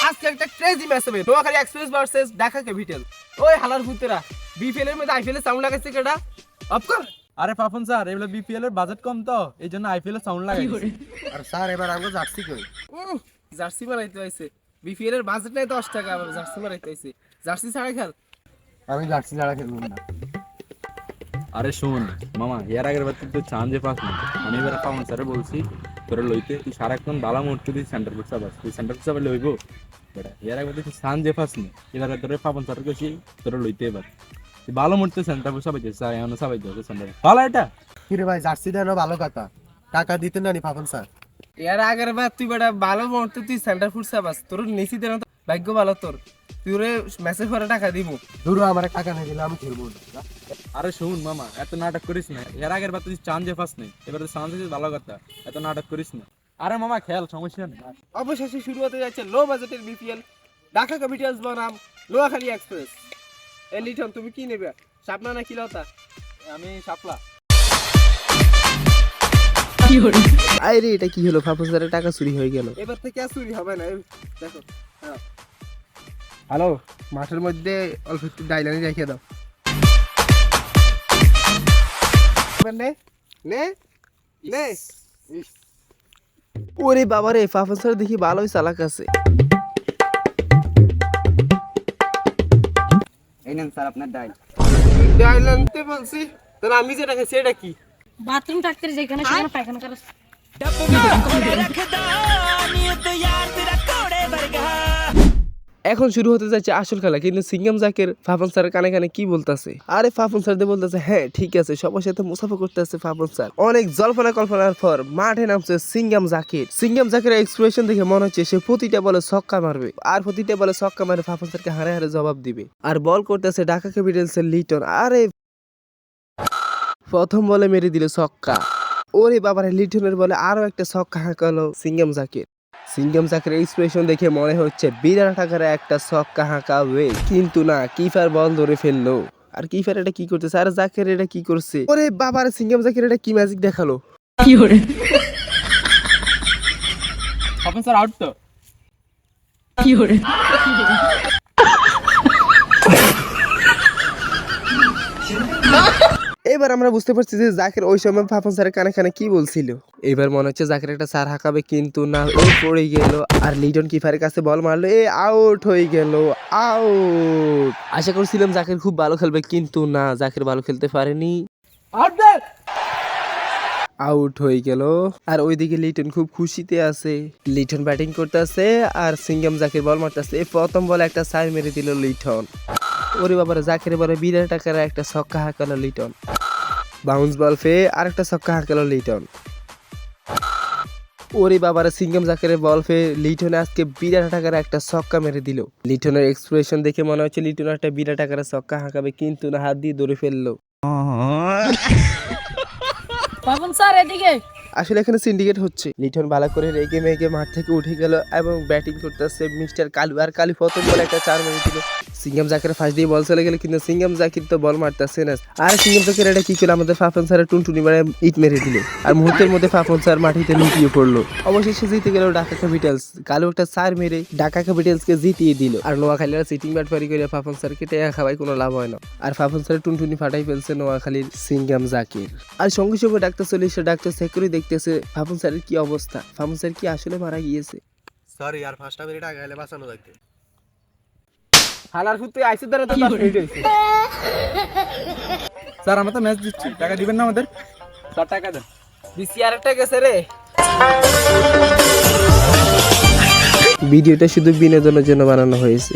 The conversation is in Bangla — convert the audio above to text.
আজকে একটা ক্রেজি ম্যাচ হবে, Noakhali express versus Dhaka capital. ওই হালার ভূতেরা বিপিএল এর মধ্যে আইপিএল এর সাউন্ড লাগাইছে কেডা? অফ কর। আরে পাপন স্যার, এগুলো বিপিএল এর বাজেট কম তো, এই জন্য আইপিএল এর সাউন্ড লাগাই দিছি। আর স্যার এবার আমগো জার্সি কই? জার্সি বানাইতে হইছে, বিপিএল এর বাজেট নাই 10 টাকা, আবার জার্সি বানাইতে হইছে। জার্সি ছাড়া খেল। আমি জার্সি ছাড়া খেলবো না। আরে শুন মামা, এর আগের বার তুই চান যে পাস না, আমি এবার পাপন স্যারে বলছি তোরা লইতে, তুই সারাক্ষণ বালা মোট্টু দিস সেন্টার ফুটসা বাস, তুই সেন্টার ফুটসা পারলে হইব বেটা। এর আগের তুই চান যে পাস না, এবার তোরা পাপন স্যারের কাছে তোরা লইতে এবার তুই ভালো মোট্টু সেন্টার ফুটসা পাইতে চাই, এমন সবাই যাবে সেন্টার ভালো। এটা কি রে ভাই, জার্সি দেন ভালো কথা, টাকা দিতে না নি পাপন স্যার? এর আগের বার তুই বেটা ভালো মুহূর্তে তুই সেন্টার ফুড সাবাস, তোর নিচি দেন তো ভাগ্য ভালো তোর, তুই ওরে ম্যাচের পরে টাকা দিব। দূর আমার টাকা না দিলে আমি খেলবো না। আরে শুন মামা, এত নাটক করিস না। এর আগের বার তুই চান যে পাস নেই, এবার তুই চান যে ভালো কথা, এত নাটক করিস না। আরে মামা খেল, সমস্যা নেই। অবশেষে শুরু হতে যাচ্ছে লো বাজেটের বিপিএল, ঢাকা ক্যাপিটালস বনাম নোয়াখালী এক্সপ্রেস। এই লিটন তুমি কি নেবে, শাপলা না কিলতা? আমি শাপলা। আরে এটা কি হলো, ফাফু স্যারের টাকা চুরি হয়ে গেল। এবার থেকে আর চুরি হবে না, দেখো। হ্যালো, মাঠের মধ্যে অল্প একটু ডাইলানি রেখে দাও। নে নে নে। ওরে বাবা রে, ফাফু স্যার দেখি ভালোই চালাক আছে। এই নেন স্যার আপনার ডাইল। ডাইল আনতে বলছি, তাহলে আমি যেটা খাইছি এটা কি? বাথরুম থাকতে যেখানে সেখানে পায়খানা করে। এখন শুরু হতে যাচ্ছে আসল খেলা, কিন্তু সিঙ্গাম জাকের ফাফন স্যারের কানে কানে কি বলতেছে? আরে ফাফন স্যার দিয়ে বলতেছে, হ্যাঁ ঠিক আছে, সবার সাথে মুসাফা করতেছে ফাফন স্যার। অনেক জল্পনা কল্পনার পর মাঠে নামছে সিঙ্গাম জাকির। সিঙ্গাম জাকিরের এক্সপ্রেশন দেখে মনে হচ্ছে সে প্রতিটা বলে ছক্কা মারবে, আর প্রতিটা বলে ছক্কা মারে ফাফন স্যারকে হারে হারে জবাব দিবে। আর বল করতেছে ঢাকা ক্যাপিটালসের লিটন। আরে প্রথম বলে মেরে দিল ছক্কা। ওরে বাবারে, লিটনের বলে আরো একটা ছক্কা হাঁকালো সিঙ্গাম জাকির। সিঙ্গাম জাকিরের এক্সপ্রেশন দেখে মনে হচ্ছে বিরাট আকারে একটা ছক্কা হাঁকাবে, কিন্তু না, কিপার বল ধরে ফেললো। আর কিপার এটা কি করতেছে? আর জাকির এটা কি করছে? ওরে বাবারে, সিঙ্গাম জাকির এটা কি ম্যাজিক দেখালো? পাপন স্যার আউট তো। এবার আমরা বুঝতে পারছি যে জাকির ওই সময় ফাফন স্যারের কানে কানে কি বলছিল। এবার মনে হচ্ছে জাকির একটা সার হাঁকাবে, কিন্তু না, ও পড়ে গেল। আর লিটন কিপারের কাছে বল মারলো, আউট হয়ে গেল, আউট। আশা করছিলাম জাকির খুব ভালো খেলবে, কিন্তু না, জাকির ভালো খেলতে পারেনি, আউট হয়ে গেল। আর ওইদিকে লিটন খুব খুশিতে আছে, লিটন ব্যাটিং করতে আছে আর সিঙ্গাম জাকির বল মারতেছে। প্রথম বলে একটা সাইড মেরে দিল লিটন। ওরে বাবারে, জাকির বলে বিরাট টাকার একটা ছক্কা হাঁকালো লিটন। বাউন্স বল ফে আর একটা ছক্কা হাঁকালো লিটন। ওরে বাবারে, সিঙ্গাম জাকিরের বল ফে লিটনে আজকে বিরাট টাকার একটা ছক্কা মেরে দিল। লিটনের এক্সপ্রেশন দেখে মনে হচ্ছে লিটন একটা বিরাট টাকার ছক্কা হাঁকাবে, কিন্তু না, হাত দিয়ে ধরে ফেললো। বাবন স্যার এদিকে। আসলে এখানে সিন্ডিকেট হচ্ছে। লিটন ভালো করে রেগে মেগে মাঠ থেকে উঠে গেল এবং ব্যাটিং করতেছে মিস্টার কালু। আর কালু প্রথম বলে একটা 4 মেরে দিল। সিঙ্গাম জাকিরের ফার্স্ট দিয়ে বল চলে গেল, কিন্তু সিঙ্গাম জাকির তো বল মারতেছে না। আর সিঙ্গাম জাকির এটা কি করলো, আমাদের ফাফন স্যারের টুনটুনি মারে ইট মেরে দিল। আর মুহূর্তের মধ্যে ফাফন স্যার মাটিতে লুটিয়ে পড়লো। অবশেষে জিতে গেল ঢাকা ক্যাপিটালস। কালু একটা 4 মেরে ঢাকা ক্যাপিটালসকে জিতিয়ে দিল। আর নোয়াখালীরা সিটিং ব্যাট পারি করে ফাফন স্যারকে টেয়া খাওয়াই কোনো লাভ হয় না। আর ফাফন স্যারের টুনটুনি ফাটাই ফেলছে নোয়াখালীর সিঙ্গাম জাকির। আর সঙ্গে সঙ্গে ডাক্তার চলে এসে ডাক্তার চেক করে দেখতেছে ফাফন স্যারের কি অবস্থা, ফাফন স্যার কি আসলে মারা গিয়েছে। সরি আর ফার্স্টটা মেরে টাকা গেলে বাঁচানো যাইতে। হালার ফুতে আইসে ধরে তো 10 মিনিট হইছে। স্যার আমরা তো ম্যাচ দিচ্ছি, টাকা দিবেন না আমাদের? স্যার টাকা দেন। বিসি আরেকটা গেছে রে। ভিডিওটা শুধু বিনোদনের জন্য বানানো হয়েছে।